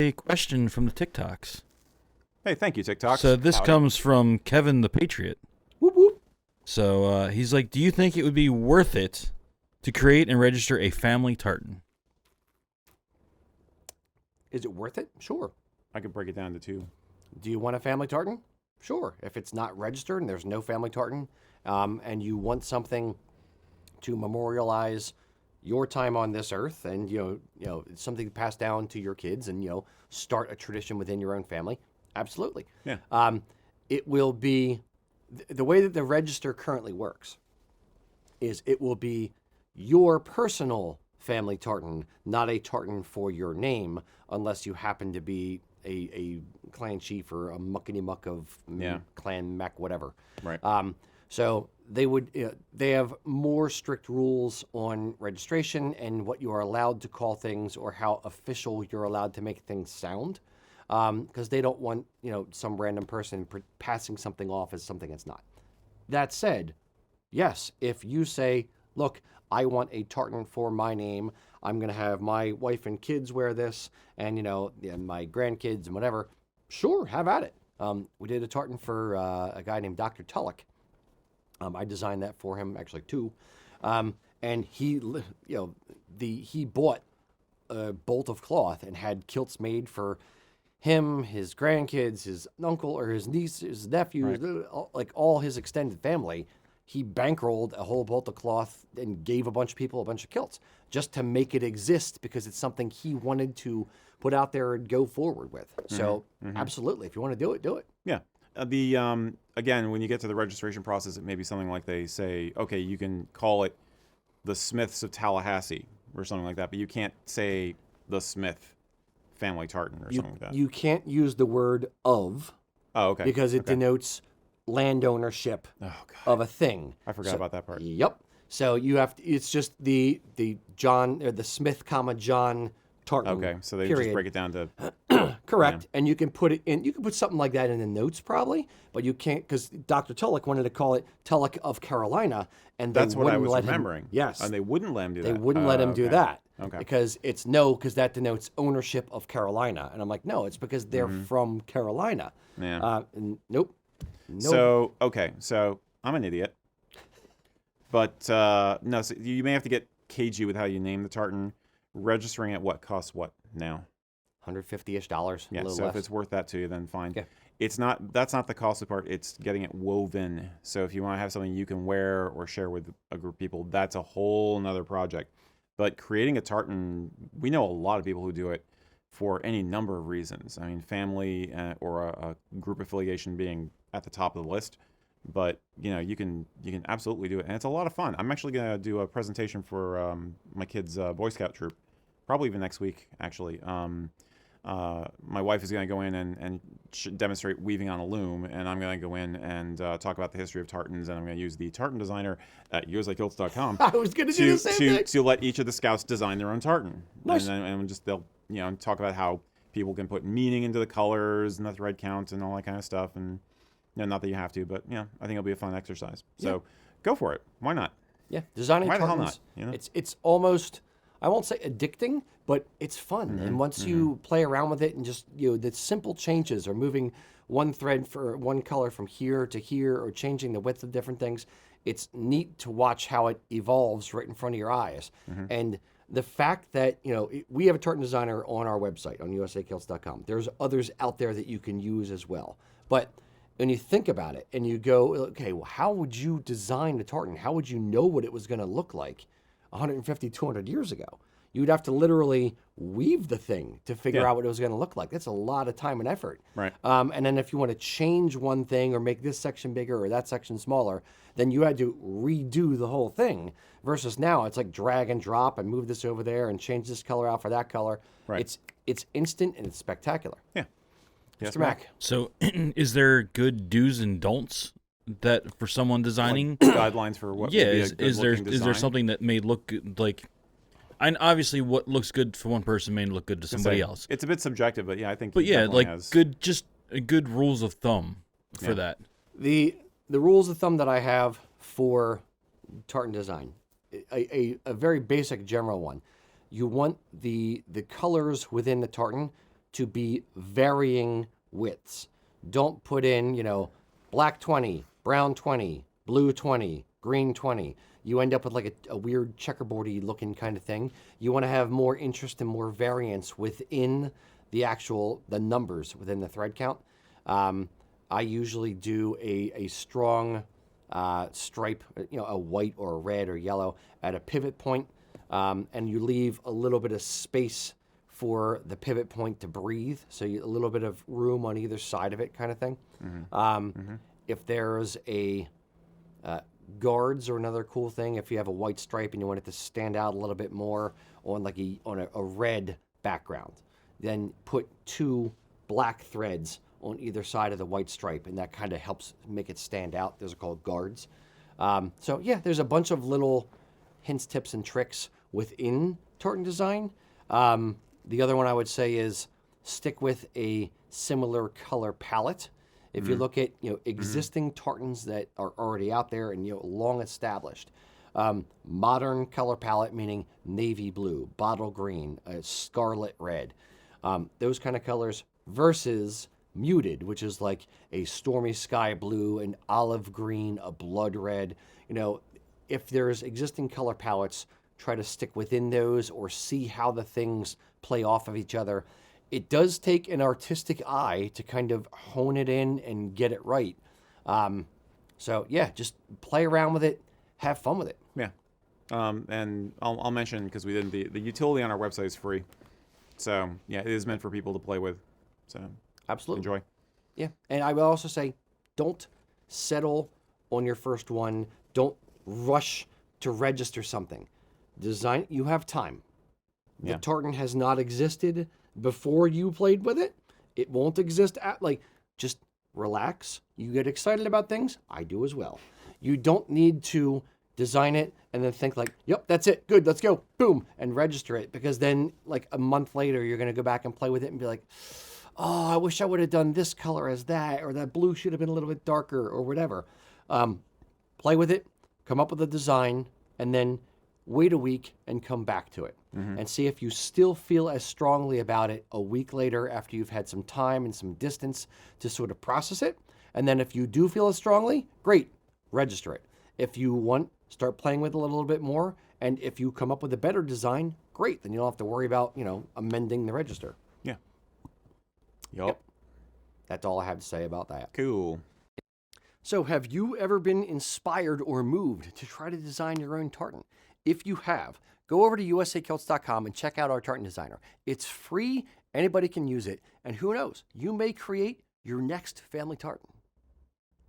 a question from the TikToks. Hey, thank you, TikTok. So this comes from Kevin the Patriot. Whoop, whoop. So he's like, do you think it would be worth it to create and register a family tartan? Is it worth it? Sure. I could break it down to two. Do you want a family tartan? Sure. If it's not registered and there's no family tartan, and you want something to memorialize your time on this earth, and it's something to pass down to your kids, and start a tradition within your own family, absolutely. Yeah. It will be the way that the register currently works. Is it will be your personal family tartan, not a tartan for your name, unless you happen to be a clan chief or a muckety muck of clan mech, whatever. Right. So they have more strict rules on registration and what you are allowed to call things or how official you're allowed to make things sound, because they don't want some random person passing something off as something it's not. That said, yes, if you say, look, I want a tartan for my name, I'm going to have my wife and kids wear this, and my grandkids and whatever, sure, have at it. We did a tartan for a guy named Dr. Tulloch. I designed that for him, actually two, and he bought a bolt of cloth and had kilts made for him, his grandkids, his uncle or his niece, his nephews, like all his extended family. He bankrolled a whole bolt of cloth and gave a bunch of people a bunch of kilts just to make it exist, because it's something he wanted to put out there and go forward with. So absolutely, if you want to do it, do it. Yeah. Again, when you get to the registration process, it may be something like they say, okay, you can call it the Smiths of Tallahassee or something like that, but you can't say the Smith family tartan or something like that. You can't use the word of. Oh, okay. Because it denotes land ownership of a thing. I forgot about that part. Yep. So you have to, it's just the John or the Smith, John tartan. Okay, so they period. just break it down to Correct. And you can put it in, you can put something like that in the notes probably, but you can't, because Dr. Tulloch wanted to call it Tulloch of Carolina, and that's what I was let remembering. Him, yes. And they wouldn't let him do that. They wouldn't let him do that. Okay. Because because that denotes ownership of Carolina. And I'm like, no, it's because they're from Carolina. Yeah. Nope. So, okay, so I'm an idiot. But, no, so you may have to get cagey with how you name the tartan. Registering at what costs what now? $150-ish. Yeah, a little so less. if it's worth that to you, then fine. Okay. That's not the costly part. It's getting it woven. So if you want to have something you can wear or share with a group of people, that's a whole nother project. But creating a tartan, we know a lot of people who do it for any number of reasons. I mean, family or a group affiliation being at the top of the list. But you can absolutely do it, and it's a lot of fun. I'm actually going to do a presentation for my kids' Boy Scout troop, probably even next week, actually. My wife is going to go in and demonstrate weaving on a loom, and I'm going to go in and talk about the history of tartans, and I'm going to use the tartan designer at USAKilts.com. I was going to do the same thing. To let each of the scouts design their own tartan. Nice. And just they'll talk about how people can put meaning into the colors and the thread count and all that kind of stuff. And not that you have to, but I think it'll be a fun exercise. So go for it. Why not? Yeah, designing Why the hell tartans. not? It's almost, I won't say addicting, but it's fun. And once you play around with it and just the simple changes, or moving one thread for one color from here to here, or changing the width of different things, it's neat to watch how it evolves right in front of your eyes. And the fact that we have a tartan designer on our website on USAKilts.com. There's others out there that you can use as well, but when you think about it and you go, okay, well, how would you design a tartan? How would you know what it was going to look like 150, 200 years ago? You would have to literally weave the thing to figure out what it was going to look like. That's a lot of time and effort. Right. And then if you want to change one thing or make this section bigger or that section smaller, then you had to redo the whole thing. Versus now, it's like drag and drop and move this over there and change this color out for that color. Right. It's instant and it's spectacular. Yeah. Yes, Mr. Mac. So, is there good do's and don'ts that for someone designing? Guidelines for what? Yeah, would be a is there design? something that may look good, like? And obviously, what looks good for one person may look good to somebody else. It's a bit subjective, but I think. But he definitely has... good rules of thumb for that. The rules of thumb that I have for tartan design, a very basic general one. You want the colors within the tartan to be varying widths. Don't put in, black 20, brown 20, blue 20, green 20. You end up with like a weird checkerboardy looking kind of thing. You want to have more interest and more variance within the numbers within the thread count. I usually do a strong stripe, a white or a red or yellow at a pivot point, and you leave a little bit of space for the pivot point to breathe, so a little bit of room on either side of it, kind of thing. If there's guards, or another cool thing, if you have a white stripe and you want it to stand out a little bit more on a red background, then put 2 black threads on either side of the white stripe, and that kind of helps make it stand out. Those are called guards. So yeah, there's a bunch of little hints, tips, and tricks within tartan design. The other one I would say is stick with a similar color palette. If you look at existing tartans that are already out there and long established, modern color palette meaning navy blue, bottle green, scarlet red, those kind of colors versus muted, which is like a stormy sky blue, an olive green, a blood red. If there's existing color palettes, try to stick within those or see how the things play off of each other. It does take an artistic eye to kind of hone it in and get it right. So yeah, just play around with it, have fun with it. Yeah. And I'll mention, because we didn't, the utility on our website is free. So yeah, it is meant for people to play with. So Absolutely. enjoy. Yeah. And I will also say, don't settle on your first one. Don't rush to register something. Design, you have time. The tartan has not existed before you played with it. It won't exist just relax. You get excited about things. I do as well. You don't need to design it and then think like, yep, that's it. Good, let's go. Boom, and register it, because then like a month later, you're going to go back and play with it and be like, oh, I wish I would have done this color as that, or that blue should have been a little bit darker, or whatever. Play with it, come up with a design, and then wait a week and come back to it. And see if you still feel as strongly about it a week later after you've had some time and some distance to sort of process it. And then if you do feel as strongly, great, register it. If you want, start playing with it a little bit more. And if you come up with a better design, great. Then you don't have to worry about, amending the register. Yeah. Yep. That's all I have to say about that. Cool. So have you ever been inspired or moved to try to design your own tartan? If you have, go over to usakilts.com and check out our tartan designer. It's free, anybody can use it, and who knows, you may create your next family tartan.